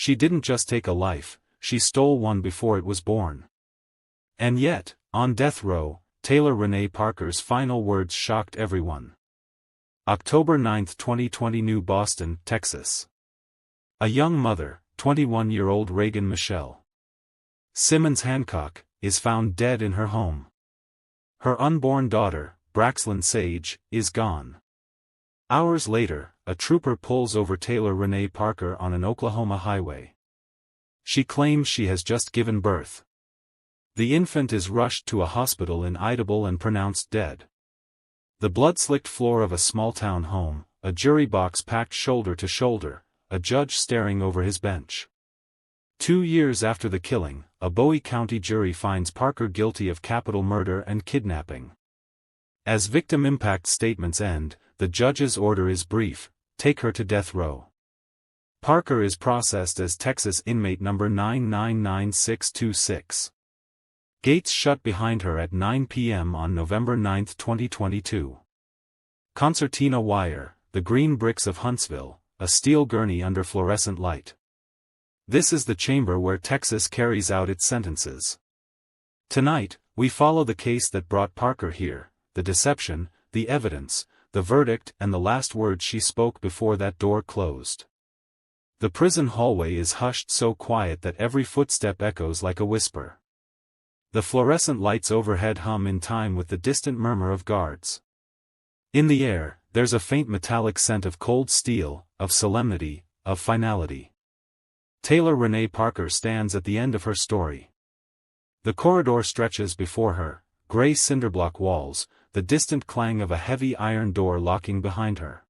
She didn't just take a life, she stole one before it was born. And yet, on death row, Taylor Rene Parker's final words shocked everyone. October 9, 2020, New Boston, Texas. A young mother, 21-year-old Reagan Michelle Simmons Hancock, is found dead in her home. Her unborn daughter, Braxlyn Sage, is gone. Hours later, a trooper pulls over Taylor Rene Parker on an Oklahoma highway. She claims she has just given birth. The infant is rushed to a hospital in Idaho and pronounced dead. The blood-slicked floor of a small-town home, a jury box packed shoulder to shoulder, a judge staring over his bench. 2 years after the killing, a Bowie County jury finds Parker guilty of capital murder and kidnapping. As victim impact statements end, the judge's order is brief: take her to death row. Parker is processed as Texas inmate number 9999626. Gates shut behind her at 9 p.m. on November 9, 2022. Concertina wire, the green bricks of Huntsville, a steel gurney under fluorescent light. This is the chamber where Texas carries out its sentences. Tonight, we follow the case that brought Parker here, the deception, the evidence, the verdict, and the last words she spoke before that door closed. The prison hallway is hushed, so quiet that every footstep echoes like a whisper. The fluorescent lights overhead hum in time with the distant murmur of guards. In the air, there's a faint metallic scent of cold steel, of solemnity, of finality. Taylor Rene Parker stands at the end of her story. The corridor stretches before her, gray cinderblock walls, the distant clang of a heavy iron door locking behind her.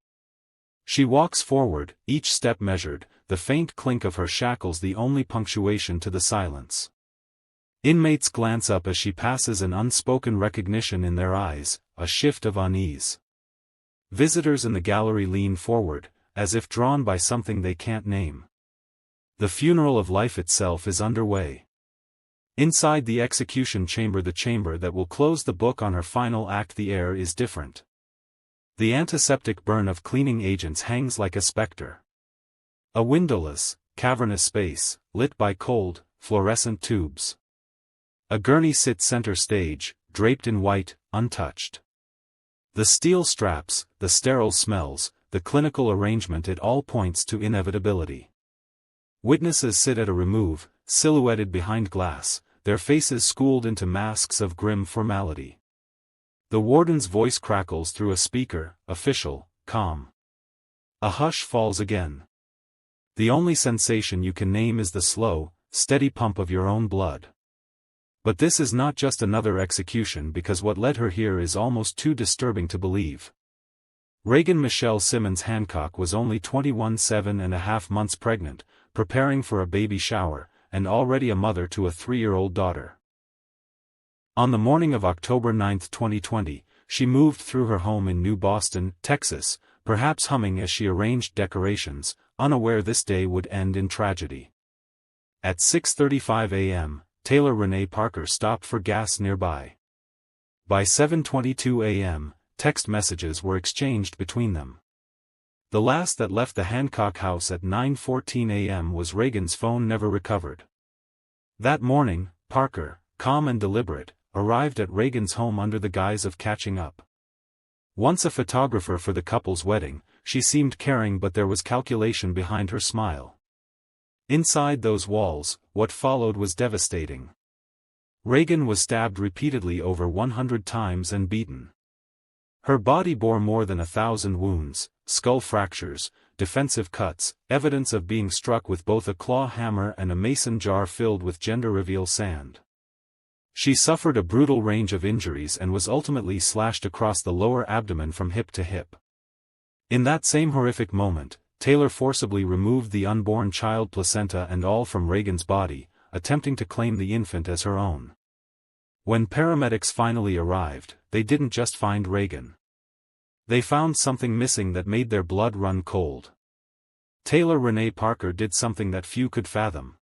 She walks forward, each step measured, the faint clink of her shackles the only punctuation to the silence. Inmates glance up as she passes, an unspoken recognition in their eyes, a shift of unease. Visitors in the gallery lean forward, as if drawn by something they can't name. The funeral of life itself is underway. Inside the execution chamber, the chamber that will close the book on her final act, the air is different. The antiseptic burn of cleaning agents hangs like a specter. A windowless, cavernous space, lit by cold, fluorescent tubes. A gurney sits center stage, draped in white, untouched. The steel straps, the sterile smells, the clinical arrangement, it all points to inevitability. Witnesses sit at a remove, silhouetted behind glass, their faces schooled into masks of grim formality. The warden's voice crackles through a speaker, official, calm. A hush falls again. The only sensation you can name is the slow, steady pump of your own blood. But this is not just another execution, because what led her here is almost too disturbing to believe. Reagan Michelle Simmons Hancock was only 21, 7.5 months pregnant, preparing for a baby shower, and already a mother to a 3-year-old daughter. On the morning of October 9, 2020, she moved through her home in New Boston, Texas, perhaps humming as she arranged decorations, unaware this day would end in tragedy. At 6:35 a.m., Taylor Rene Parker stopped for gas nearby. By 7:22 a.m., text messages were exchanged between them. The last that left the Hancock house at 9:14 a.m. was Reagan's phone, never recovered. That morning, Parker, calm and deliberate, arrived at Reagan's home under the guise of catching up. Once a photographer for the couple's wedding, she seemed caring, but there was calculation behind her smile. Inside those walls, what followed was devastating. Reagan was stabbed repeatedly over 100 times and beaten. Her body bore more than 1,000 wounds, skull fractures, defensive cuts, evidence of being struck with both a claw hammer and a mason jar filled with gender reveal sand. She suffered a brutal range of injuries and was ultimately slashed across the lower abdomen from hip to hip. In that same horrific moment, Taylor forcibly removed the unborn child, placenta and all, from Reagan's body, attempting to claim the infant as her own. When paramedics finally arrived, they didn't just find Reagan. They found something missing that made their blood run cold. Taylor Rene Parker did something that few could fathom.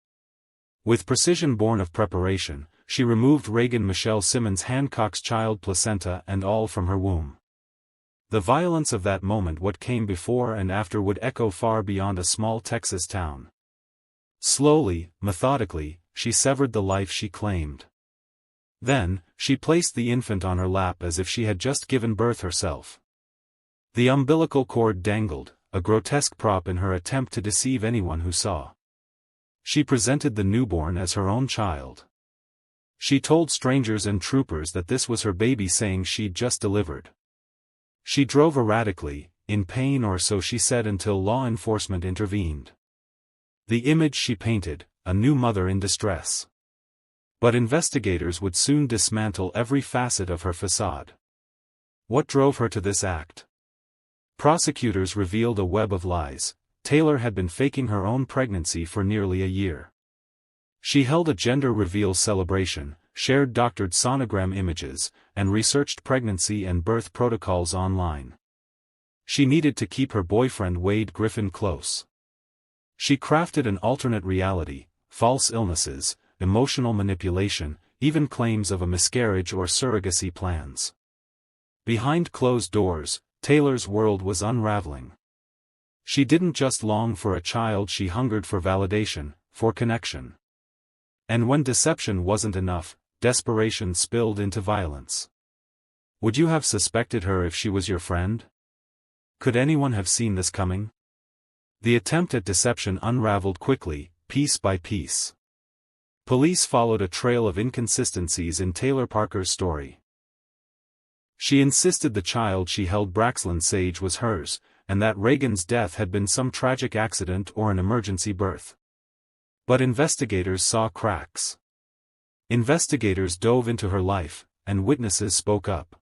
With precision born of preparation, she removed Reagan Michelle Simmons Hancock's child, placenta and all, from her womb. The violence of that moment, what came before and after, would echo far beyond a small Texas town. Slowly, methodically, she severed the life she claimed. Then, she placed the infant on her lap as if she had just given birth herself. The umbilical cord dangled, a grotesque prop in her attempt to deceive anyone who saw. She presented the newborn as her own child. She told strangers and troopers that this was her baby, saying she'd just delivered. She drove erratically, in pain or so she said, until law enforcement intervened. The image she painted, a new mother in distress. But investigators would soon dismantle every facet of her facade. What drove her to this act? Prosecutors revealed a web of lies. Taylor had been faking her own pregnancy for nearly a year. She held a gender reveal celebration, shared doctored sonogram images, and researched pregnancy and birth protocols online. She needed to keep her boyfriend Wade Griffin close. She crafted an alternate reality, false illnesses, emotional manipulation, even claims of a miscarriage or surrogacy plans. Behind closed doors, Taylor's world was unraveling. She didn't just long for a child, she hungered for validation, for connection. And when deception wasn't enough, desperation spilled into violence. Would you have suspected her if she was your friend? Could anyone have seen this coming? The attempt at deception unraveled quickly, piece by piece. Police followed a trail of inconsistencies in Taylor Parker's story. She insisted the child she held, Braxlyn Sage, was hers, and that Reagan's death had been some tragic accident or an emergency birth. But investigators saw cracks. Investigators dove into her life, and witnesses spoke up.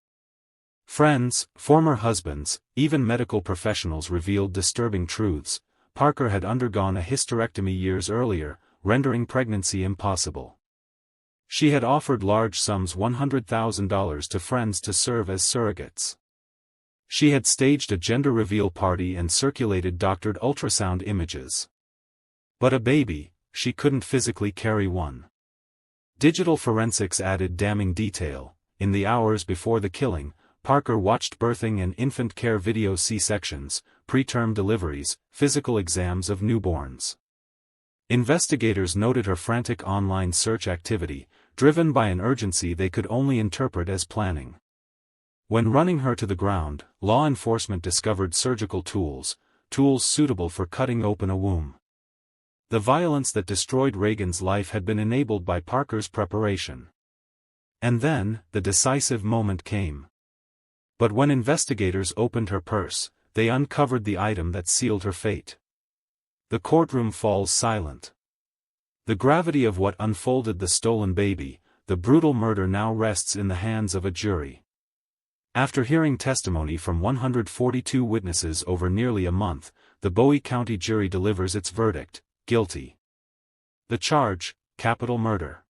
Friends, former husbands, even medical professionals revealed disturbing truths. Parker had undergone a hysterectomy years earlier, rendering pregnancy impossible. She had offered large sums, $100,000 to friends to serve as surrogates. She had staged a gender reveal party and circulated doctored ultrasound images. But a baby, she couldn't physically carry one. Digital forensics added damning detail. In the hours before the killing, Parker watched birthing and infant care videos, C-sections, preterm deliveries, physical exams of newborns. Investigators noted her frantic online search activity, driven by an urgency they could only interpret as planning. When running her to the ground, law enforcement discovered surgical tools suitable for cutting open a womb. The violence that destroyed Reagan's life had been enabled by Parker's preparation. And then, the decisive moment came. But when investigators opened her purse, they uncovered the item that sealed her fate. The courtroom falls silent. The gravity of what unfolded, the stolen baby, the brutal murder, now rests in the hands of a jury. After hearing testimony from 142 witnesses over nearly a month, the Bowie County jury delivers its verdict: guilty. The charge: capital murder.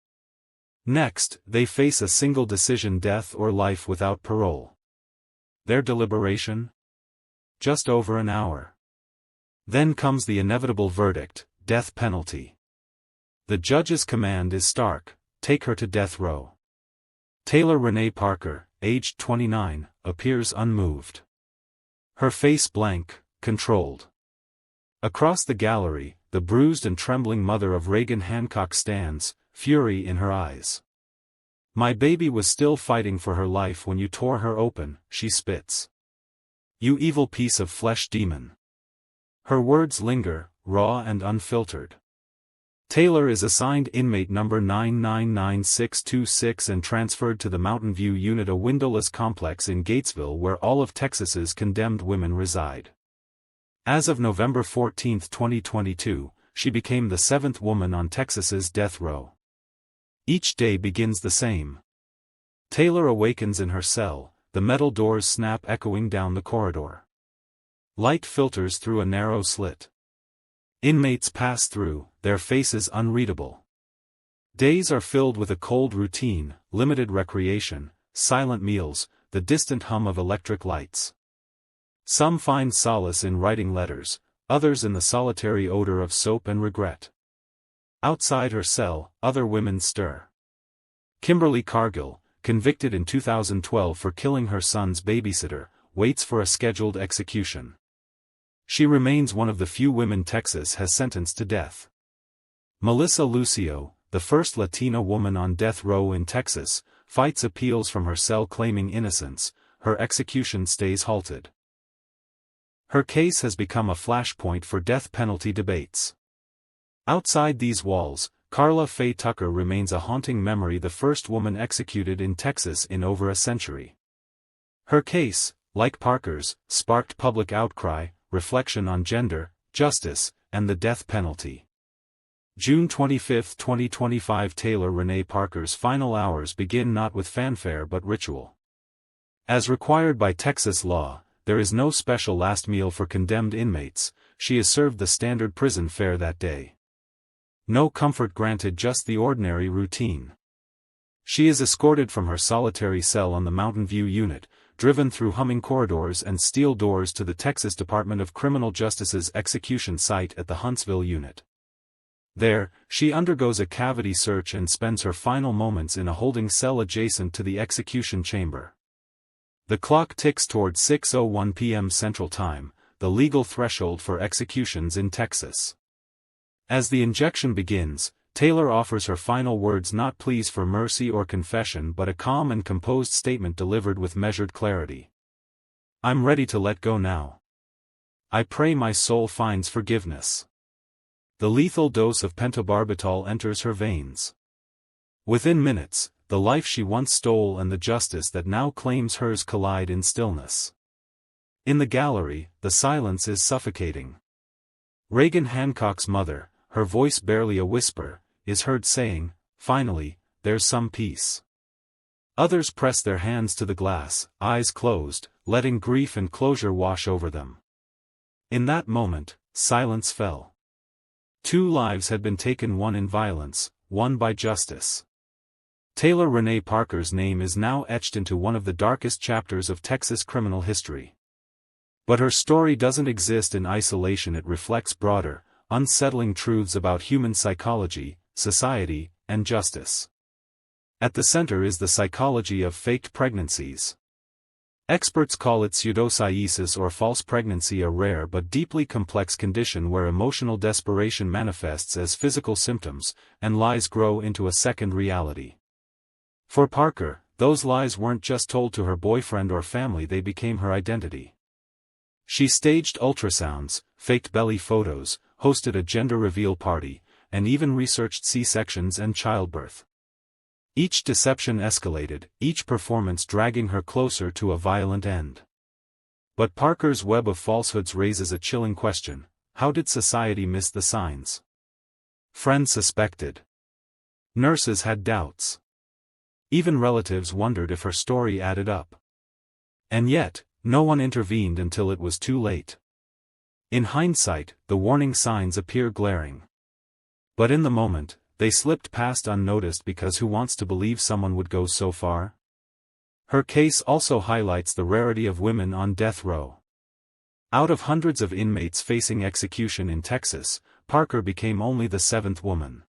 Next, they face a single decision: death or life without parole. Their deliberation? Just over an hour. Then comes the inevitable verdict: death penalty. The judge's command is stark: take her to death row. Taylor Rene Parker, aged 29, appears unmoved. Her face blank, controlled. Across the gallery, the bruised and trembling mother of Reagan Hancock stands, fury in her eyes. My baby was still fighting for her life when you tore her open, she spits. You evil piece of flesh demon. Her words linger, raw and unfiltered. Taylor is assigned inmate number 999626 and transferred to the Mountain View Unit, a windowless complex in Gatesville where all of Texas's condemned women reside. As of November 14, 2022, she became the 7th woman on Texas's death row. Each day begins the same. Taylor awakens in her cell, the metal doors snap, echoing down the corridor. Light filters through a narrow slit. Inmates pass through, their faces unreadable. Days are filled with a cold routine, limited recreation, silent meals, the distant hum of electric lights. Some find solace in writing letters, others in the solitary odor of soap and regret. Outside her cell, other women stir. Kimberly Cargill, convicted in 2012 for killing her son's babysitter, waits for a scheduled execution. She remains one of the few women Texas has sentenced to death. Melissa Lucio, the first Latina woman on death row in Texas, fights appeals from her cell claiming innocence. Her execution stays halted. Her case has become a flashpoint for death penalty debates. Outside these walls, Karla Faye Tucker remains a haunting memory, the first woman executed in Texas in over a century. Her case, like Parker's, sparked public outcry, reflection on gender, justice, and the death penalty. June 25, 2025. Taylor Rene Parker's final hours begin not with fanfare but ritual. As required by Texas law, there is no special last meal for condemned inmates. She is served the standard prison fare that day. No comfort granted, just the ordinary routine. She is escorted from her solitary cell on the Mountain View unit, driven through humming corridors and steel doors to the Texas Department of Criminal Justice's execution site at the Huntsville unit. There, she undergoes a cavity search and spends her final moments in a holding cell adjacent to the execution chamber. The clock ticks toward 6:01 p.m. Central Time, the legal threshold for executions in Texas. As the injection begins, Taylor offers her final words, not pleas for mercy or confession but a calm and composed statement delivered with measured clarity. "I'm ready to let go now. I pray my soul finds forgiveness." The lethal dose of pentobarbital enters her veins. Within minutes, the life she once stole and the justice that now claims hers collide in stillness. In the gallery, the silence is suffocating. Reagan Hancock's mother, her voice barely a whisper, is heard saying, "Finally, there's some peace." Others press their hands to the glass, eyes closed, letting grief and closure wash over them. In that moment, silence fell. 2 lives had been taken, one in violence, one by justice. Taylor Rene Parker's name is now etched into one of the darkest chapters of Texas criminal history. But her story doesn't exist in isolation. It reflects broader, unsettling truths about human psychology, society, and justice. At the center is the psychology of faked pregnancies. Experts call it pseudocyesis or false pregnancy, a rare but deeply complex condition where emotional desperation manifests as physical symptoms, and lies grow into a second reality. For Parker, those lies weren't just told to her boyfriend or family, they became her identity. She staged ultrasounds, faked belly photos, hosted a gender reveal party, and even researched C-sections and childbirth. Each deception escalated, each performance dragging her closer to a violent end. But Parker's web of falsehoods raises a chilling question: how did society miss the signs? Friends suspected. Nurses had doubts. Even relatives wondered if her story added up. And yet, no one intervened until it was too late. In hindsight, the warning signs appear glaring. But in the moment, they slipped past unnoticed, because who wants to believe someone would go so far? Her case also highlights the rarity of women on death row. Out of hundreds of inmates facing execution in Texas, Parker became only the 7th woman.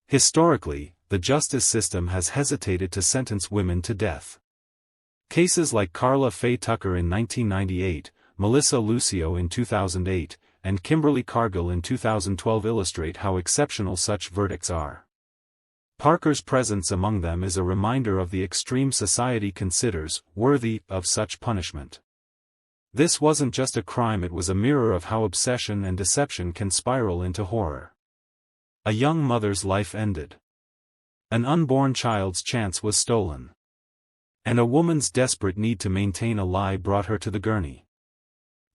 Historically, the justice system has hesitated to sentence women to death. Cases like Karla Faye Tucker in 1998, Melissa Lucio in 2008, and Kimberly Cargill in 2012 illustrate how exceptional such verdicts are. Parker's presence among them is a reminder of the extreme society considers worthy of such punishment. This wasn't just a crime, it was a mirror of how obsession and deception can spiral into horror. A young mother's life ended. An unborn child's chance was stolen. And a woman's desperate need to maintain a lie brought her to the gurney.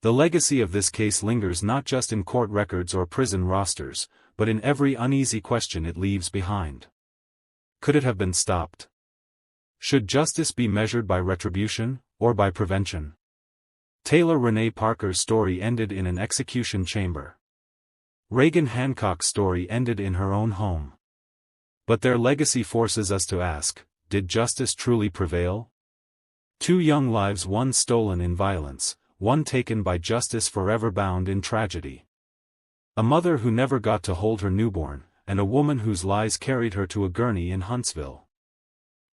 The legacy of this case lingers not just in court records or prison rosters, but in every uneasy question it leaves behind. Could it have been stopped? Should justice be measured by retribution, or by prevention? Taylor Rene Parker's story ended in an execution chamber. Reagan Hancock's story ended in her own home. But their legacy forces us to ask, did justice truly prevail? 2 young lives, one stolen in violence, one taken by justice, forever bound in tragedy. A mother who never got to hold her newborn, and a woman whose lies carried her to a gurney in Huntsville.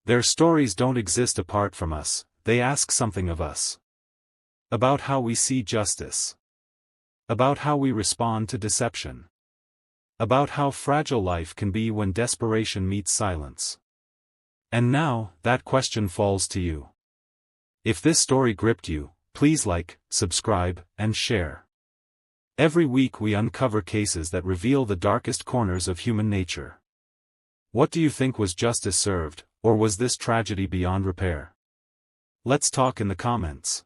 Their stories don't exist apart from us, they ask something of us. About how we see justice. About how we respond to deception. About how fragile life can be when desperation meets silence. And now, that question falls to you. If this story gripped you, please like, subscribe, and share. Every week we uncover cases that reveal the darkest corners of human nature. What do you think was justice served, or was this tragedy beyond repair? Let's talk in the comments.